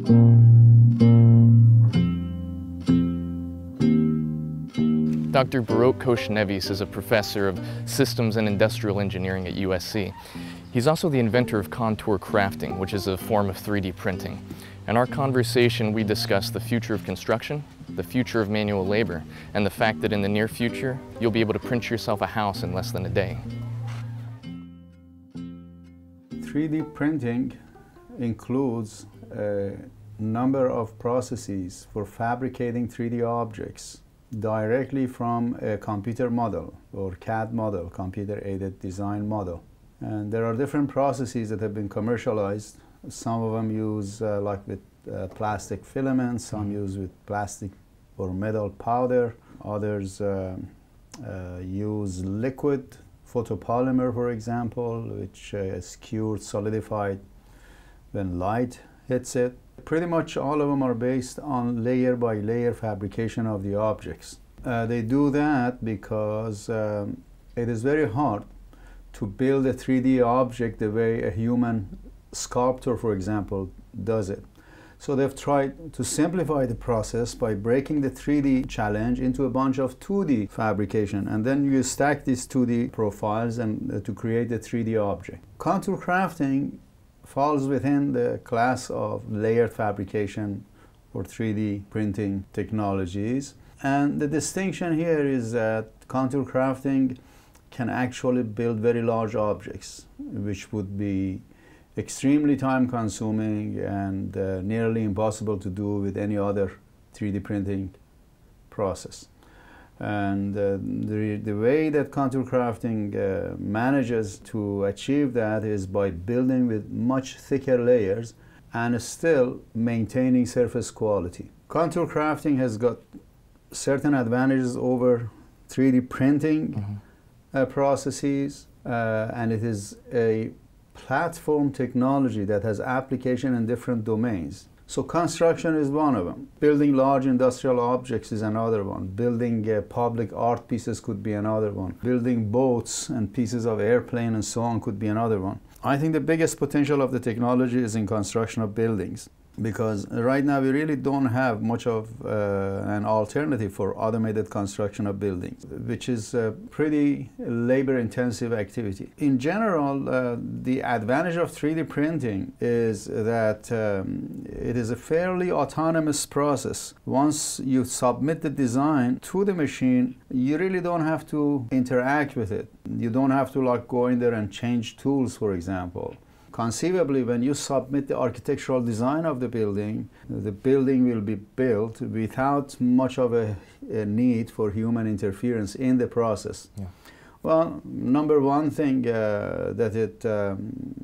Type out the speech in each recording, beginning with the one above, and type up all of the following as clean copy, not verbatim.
Dr. Behrokh Khosnevis is a professor of systems and industrial engineering at USC. He's also the inventor of contour crafting, which is a form of 3D printing. In our conversation, we discuss the future of construction, the future of manual labor, and the fact that in the near future, you'll be able to print yourself a house in less than a day. 3D printing includes a number of processes for fabricating 3D objects directly from a computer model or CAD model, computer-aided design model. And there are different processes that have been commercialized. Some of them use like with plastic filaments, some use with plastic or metal powder. Others use liquid photopolymer, for example, which is cured, solidified when light hits it. Pretty much all of them are based on layer by layer fabrication of the objects. They do that because it is very hard to build a 3D object the way a human sculptor, for example, does it. So they've tried to simplify the process by breaking the 3D challenge into a bunch of 2D fabrication, and then you stack these 2D profiles and to create a 3D object. Contour crafting falls within the class of layered fabrication or 3D printing technologies. And the distinction here is that contour crafting can actually build very large objects, which would be extremely time consuming and nearly impossible to do with any other 3D printing process. And the way that contour crafting manages to achieve that is by building with much thicker layers and still maintaining surface quality. Contour crafting has got certain advantages over 3D printing processes, and it is a platform technology that has application in different domains. So construction is one of them. Building large industrial objects is another one. Building public art pieces could be another one. Building boats and pieces of airplane and so on could be another one. I think the biggest potential of the technology is in construction of buildings, because right now we really don't have much of an alternative for automated construction of buildings, which is a pretty labor-intensive activity. In general, the advantage of 3D printing is that it is a fairly autonomous process. Once you submit the design to the machine, you really don't have to interact with it. You don't have to like go in there and change tools, for example. Conceivably, when you submit the architectural design of the building will be built without much of a need for human interference in the process. Yeah. Well, number one thing that it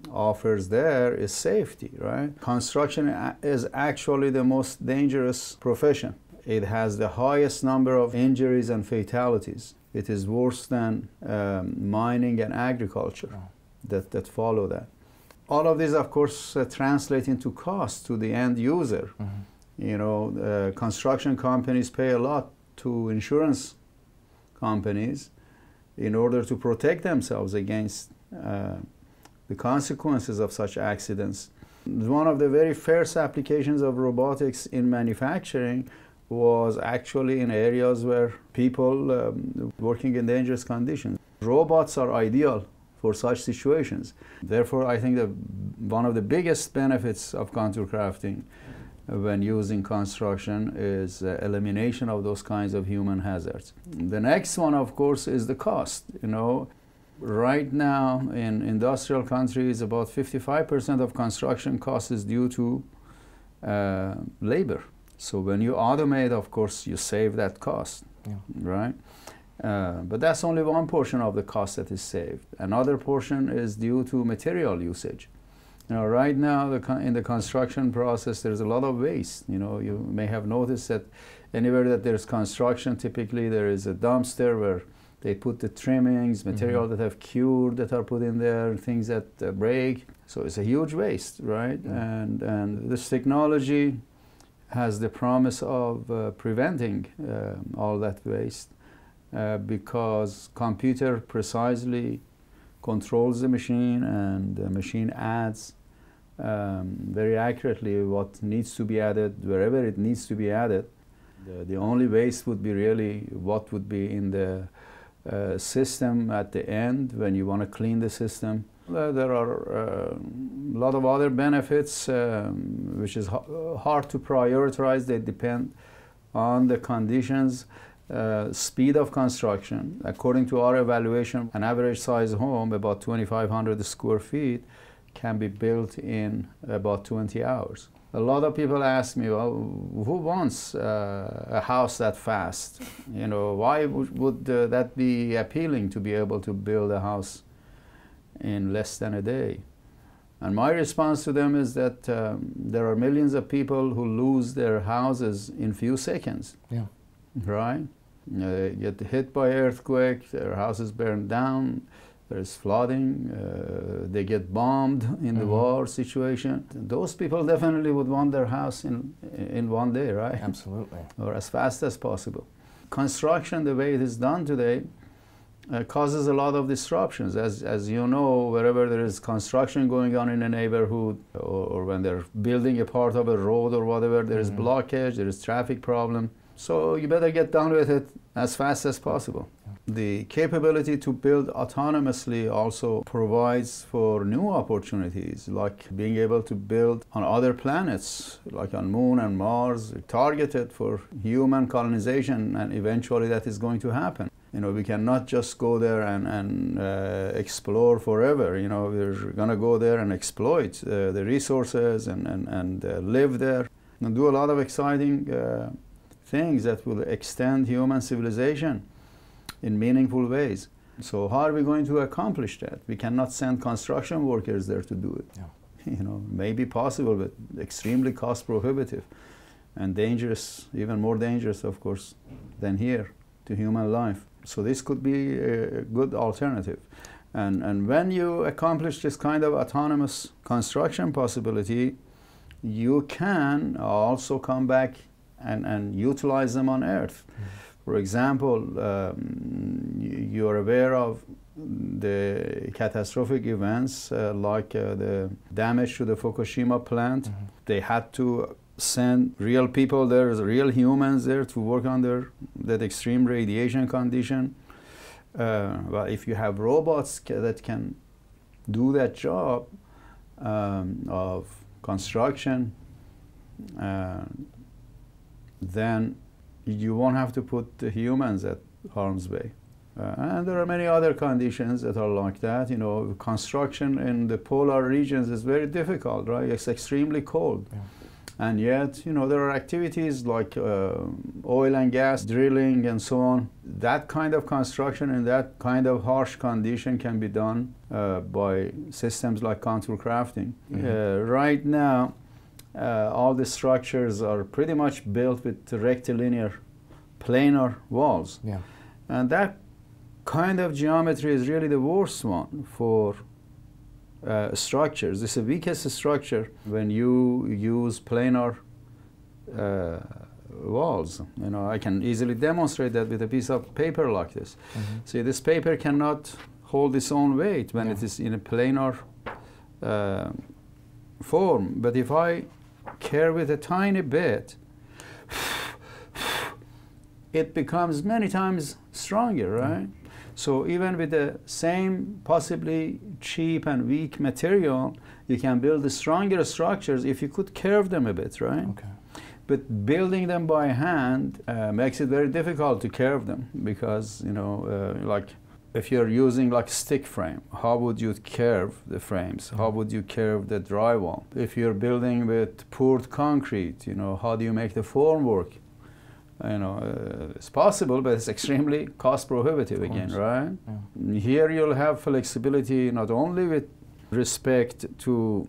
offers there is safety, right? Construction is actually the most dangerous profession. It has the highest number of injuries and fatalities. It is worse than mining and agriculture that follow that. All of these, of course, translate into cost to the end user. You know, construction companies pay a lot to insurance companies in order to protect themselves against the consequences of such accidents. One of the very first applications of robotics in manufacturing was actually in areas where people working in dangerous conditions. Robots are ideal for such situations. Therefore, I think that one of the biggest benefits of contour crafting when using construction is elimination of those kinds of human hazards. The next one, of course, is the cost. You know, right now in industrial countries, about 55% of construction cost is due to labor. So when you automate, of course, you save that cost, right? But that's only one portion of the cost that is saved. Another portion is due to material usage. You know, right now in the construction process, there's a lot of waste. You know, you may have noticed that anywhere that there's construction, typically there is a dumpster where they put the trimmings, material that have cured that are put in there, things that break. So it's a huge waste, right? And this technology has the promise of preventing all that waste. Because computer precisely controls the machine and the machine adds very accurately what needs to be added, wherever it needs to be added. The only waste would be really what would be in the system at the end when you want to clean the system. There are a lot of other benefits which is hard to prioritize. They depend on the conditions, speed of construction. According to our evaluation, an average size home, about 2,500 square feet, can be built in about 20 hours. A lot of people ask me, well, who wants a house that fast? You know, why would that be appealing to be able to build a house in less than a day? And my response to them is that there are millions of people who lose their houses in few seconds. Yeah. Right? They get hit by earthquake, their houses burn down, there's flooding, they get bombed in the war situation. Those people definitely would want their house in one day, right? Absolutely. Or as fast as possible. Construction, the way it is done today, causes a lot of disruptions. As you know, wherever there is construction going on in a neighborhood, or when they're building a part of a road or whatever, there is blockage, there is traffic problem. So you better get done with it as fast as possible. The capability to build autonomously also provides for new opportunities, like being able to build on other planets, like on Moon and Mars, targeted for human colonization, and eventually that is going to happen. You know, we cannot just go there and explore forever. You know, we're going to go there and exploit the resources and live there and do a lot of exciting things that will extend human civilization in meaningful ways. So how are we going to accomplish that? We cannot send construction workers there to do it. Yeah. You know, maybe possible, but extremely cost prohibitive and dangerous, even more dangerous, of course, than here to human life. So this could be a good alternative. And when you accomplish this kind of autonomous construction possibility, you can also come back and utilize them on Earth. For example, you're aware of the catastrophic events like the damage to the Fukushima plant. They had to send real people there, real humans there to work under that extreme radiation condition. Well, if you have robots that can do that job of construction, then you won't have to put the humans at harm's way. And there are many other conditions that are like that. You know, construction in the polar regions is very difficult, right? It's extremely cold. Yeah. And yet, you know, there are activities like oil and gas drilling and so on. That kind of construction in that kind of harsh condition can be done by systems like contour crafting. Right now, all the structures are pretty much built with rectilinear planar walls. Yeah. And that kind of geometry is really the worst one for structures. It's the weakest structure when you use planar walls. You know, I can easily demonstrate that with a piece of paper like this. See, this paper cannot hold its own weight when it is in a planar form. But if I curve it a tiny bit, it becomes many times stronger, right? So even with the same possibly cheap and weak material, you can build the stronger structures if you could curve them a bit, right? Okay. But building them by hand makes it very difficult to curve them because, you know, like if you're using like stick frame, how would you curve the frames? How would you curve the drywall? If you're building with poured concrete, you know, how do you make the form work? You know, it's possible, but it's extremely cost prohibitive again, right? Yeah. Here you'll have flexibility not only with respect to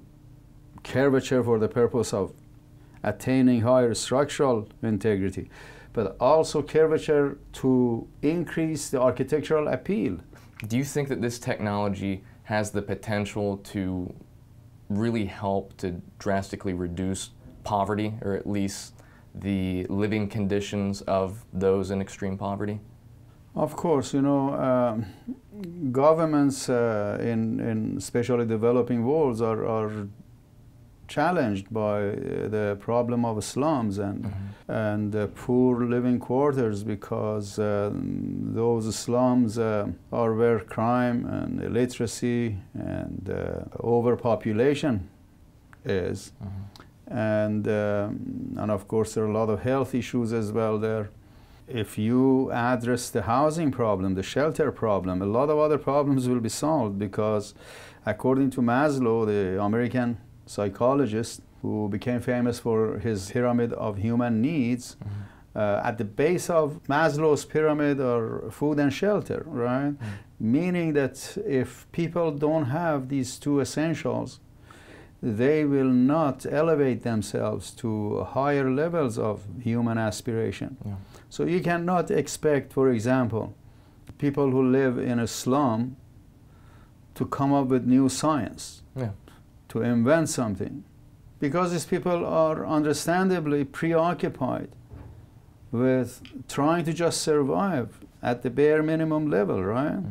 curvature for the purpose of attaining higher structural integrity, but also curvature to increase the architectural appeal. Do you think that this technology has the potential to really help to drastically reduce poverty, or at least the living conditions of those in extreme poverty? Of course, you know, governments in especially developing worlds are challenged by the problem of slums and poor living quarters, because those slums are where crime and illiteracy and overpopulation is. And of course there are a lot of health issues as well there. If you address the housing problem, the shelter problem, a lot of other problems will be solved, because according to Maslow, the American psychologist who became famous for his pyramid of human needs, at the base of Maslow's pyramid are food and shelter, right? Meaning that if people don't have these two essentials, they will not elevate themselves to higher levels of human aspiration. So you cannot expect, for example, people who live in a slum to come up with new science, to invent something, because these people are understandably preoccupied with trying to just survive at the bare minimum level, right?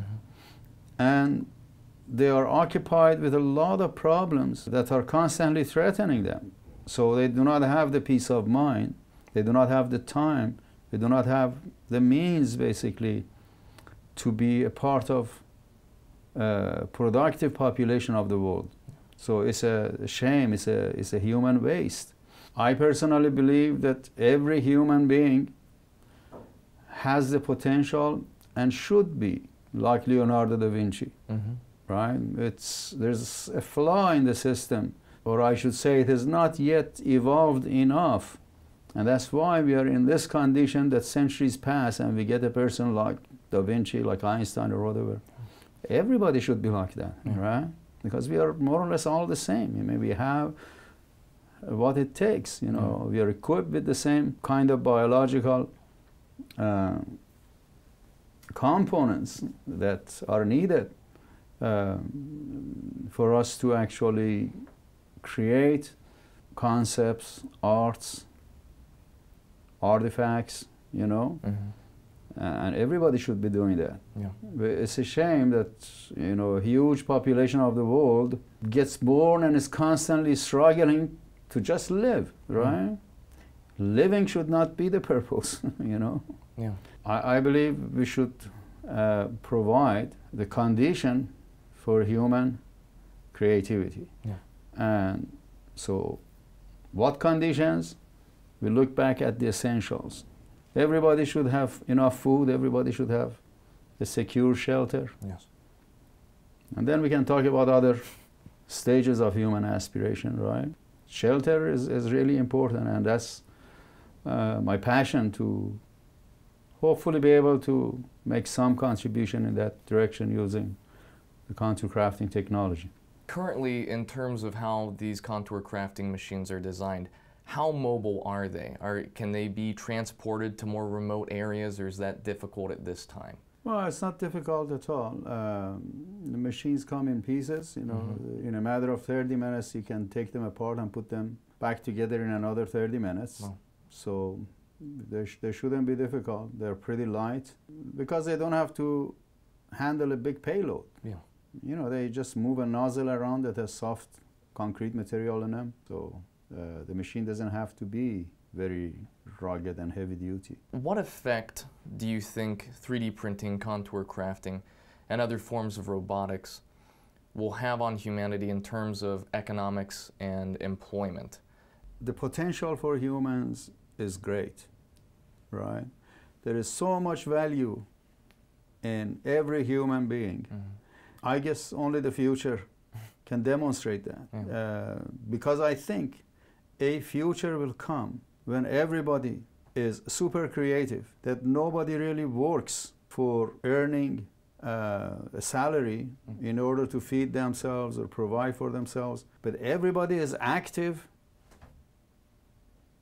And they are occupied with a lot of problems that are constantly threatening them. So they do not have the peace of mind, they do not have the time, they do not have the means, basically, to be a part of productive population of the world. So it's a shame, it's a human waste. I personally believe that every human being has the potential and should be like Leonardo da Vinci. Right? There's a flaw in the system, or I should say it has not yet evolved enough. And that's why we are in this condition that centuries pass and we get a person like Da Vinci, like Einstein or whatever. Everybody should be like that, right? Because we are more or less all the same. I mean, we have what it takes, you know. We are equipped with the same kind of biological components that are needed for us to actually create concepts, arts, artifacts, you know, and everybody should be doing that. It's a shame that, you know, a huge population of the world gets born and is constantly struggling to just live, right? Living should not be the purpose, you know. I believe we should provide the condition for human creativity. And so what conditions? We look back at the essentials. Everybody should have enough food, everybody should have a secure shelter. And then we can talk about other stages of human aspiration, right? Shelter is really important, and that's my passion, to hopefully be able to make some contribution in that direction using the contour crafting technology. Currently, in terms of how these contour crafting machines are designed, how mobile are they? Can they be transported to more remote areas, or is that difficult at this time? Well, it's not difficult at all. The machines come in pieces, you know. In a matter of 30 minutes you can take them apart and put them back together in another 30 minutes. So they shouldn't be difficult. They're pretty light because they don't have to handle a big payload. You know, they just move a nozzle around that has soft concrete material in them. So the machine doesn't have to be very rugged and heavy duty. What effect do you think 3D printing, contour crafting, and other forms of robotics will have on humanity in terms of economics and employment? The potential for humans is great, right? There is so much value in every human being. I guess only the future can demonstrate that. Because I think a future will come when everybody is super creative, that nobody really works for earning a salary in order to feed themselves or provide for themselves, but everybody is active,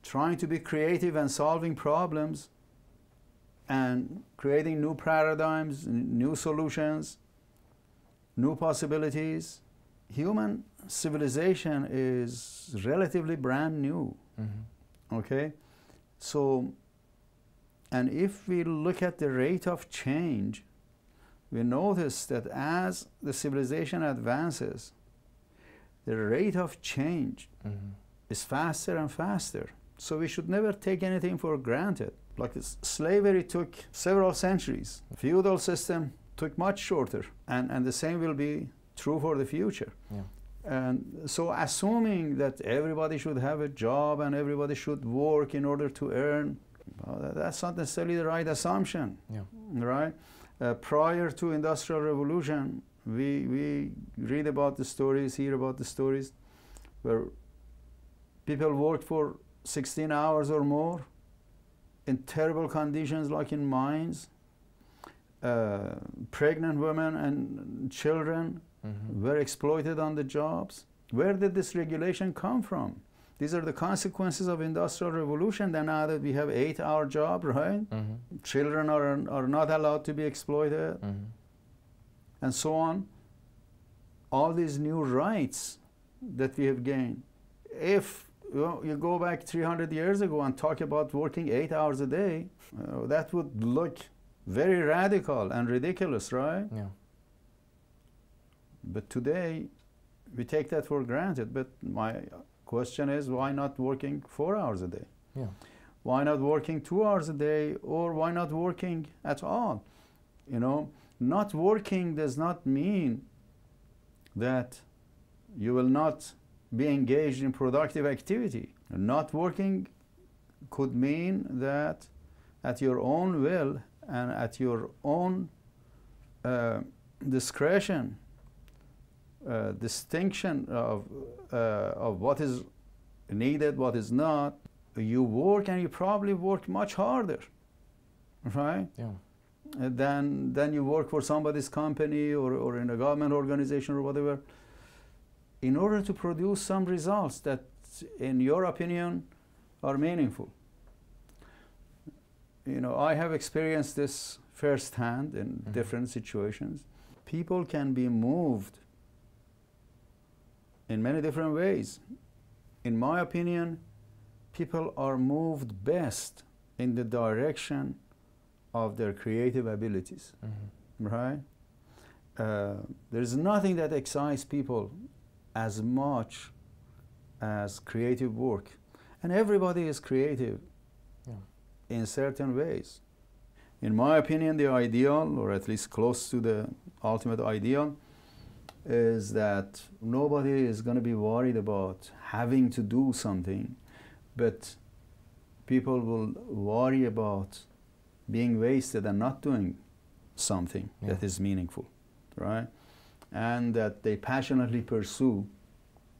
trying to be creative and solving problems and creating new paradigms, new solutions, new possibilities. Human civilization is relatively brand new. Okay? So, and if we look at the rate of change, we notice that as the civilization advances, the rate of change is faster and faster. So we should never take anything for granted. Like slavery took several centuries. Feudal system took much shorter. And the same will be true for the future. Yeah. And so assuming that everybody should have a job and everybody should work in order to earn, well, that's not necessarily the right assumption. Yeah. Right? Prior to Industrial Revolution, we read about the stories, hear about the stories where people worked for 16 hours or more in terrible conditions like in mines. Pregnant women and children were exploited on the jobs. Where did this regulation come from? These are the consequences of Industrial Revolution. Then now that we have 8-hour job, right? Children are not allowed to be exploited, and so on. All these new rights that we have gained. If you go back 300 years ago and talk about working 8 hours a day, that would look very radical and ridiculous, right? Yeah. But today, we take that for granted. But my question is, why not working 4 hours a day? Yeah. Why not working 2 hours a day, or why not working at all? You know, not working does not mean that you will not be engaged in productive activity. Not working could mean that at your own will and at your own discretion, distinction of what is needed, what is not, you work, and you probably work much harder, right? Yeah. Than you work for somebody's company or in a government organization or whatever, in order to produce some results that, in your opinion, are meaningful. You know, I have experienced this firsthand in different situations. People can be moved in many different ways. In my opinion, people are moved best in the direction of their creative abilities, right? There's nothing that excites people as much as creative work. And everybody is creative in certain ways. In my opinion, the ideal, or at least close to the ultimate ideal, is that nobody is going to be worried about having to do something, but people will worry about being wasted and not doing something that is meaningful, right? And that they passionately pursue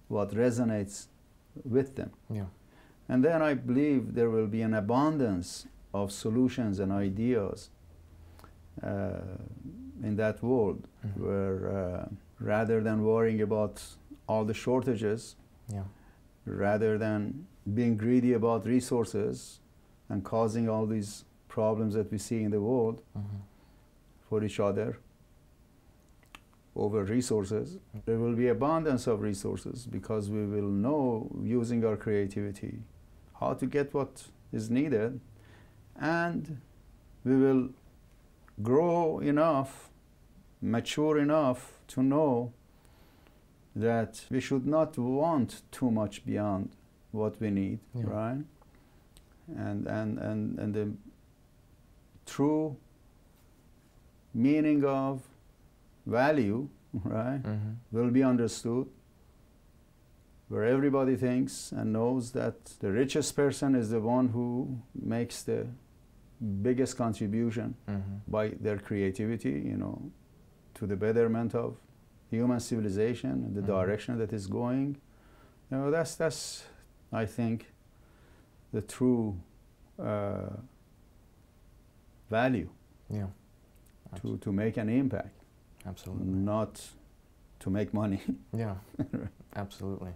what resonates with them. Yeah. And then I believe there will be an abundance of solutions and ideas in that world, where rather than worrying about all the shortages, rather than being greedy about resources and causing all these problems that we see in the world for each other over resources, there will be abundance of resources, because we will know, using our creativity, how to get what is needed, and we will grow enough, mature enough to know that we should not want too much beyond what we need, right? And the true meaning of value, right, will be understood, where everybody thinks and knows that the richest person is the one who makes the biggest contribution by their creativity, you know, to the betterment of human civilization and the direction that is going. You know, that's I think the true value. Yeah. To make an impact. Absolutely. Not to make money. Yeah. Absolutely.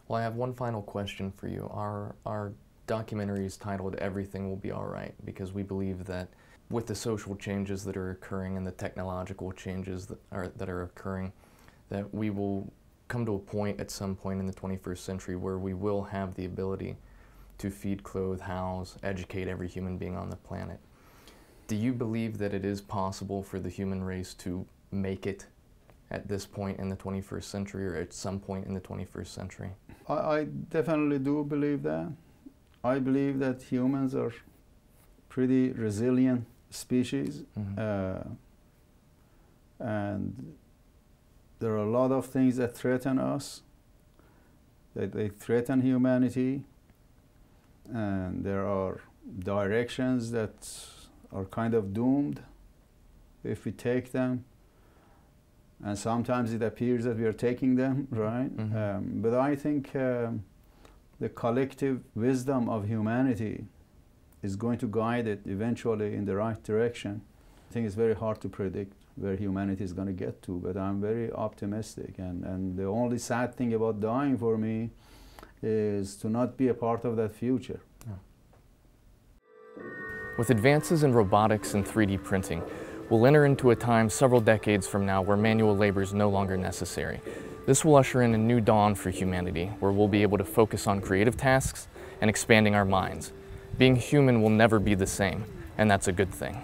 Well, I have one final question for you. Our documentary is titled "Everything Will Be All Right," because we believe that with the social changes that are occurring and the technological changes that are occurring, that we will come to a point at some point in the 21st century where we will have the ability to feed, clothe, house, educate every human being on the planet. Do you believe that it is possible for the human race to make it at this point in the 21st century or at some point in the 21st century? I definitely do believe that. I believe that humans are pretty resilient species, and there are a lot of things that threaten us, that they threaten humanity, and there are directions that are kind of doomed if we take them, and sometimes it appears that we are taking them, right? But I think the collective wisdom of humanity is going to guide it eventually in the right direction. I think it's very hard to predict where humanity is going to get to, but I'm very optimistic, and the only sad thing about dying for me is to not be a part of that future. With advances in robotics and 3D printing, we'll enter into a time several decades from now where manual labor is no longer necessary. This will usher in a new dawn for humanity, where we'll be able to focus on creative tasks and expanding our minds. Being human will never be the same, and that's a good thing.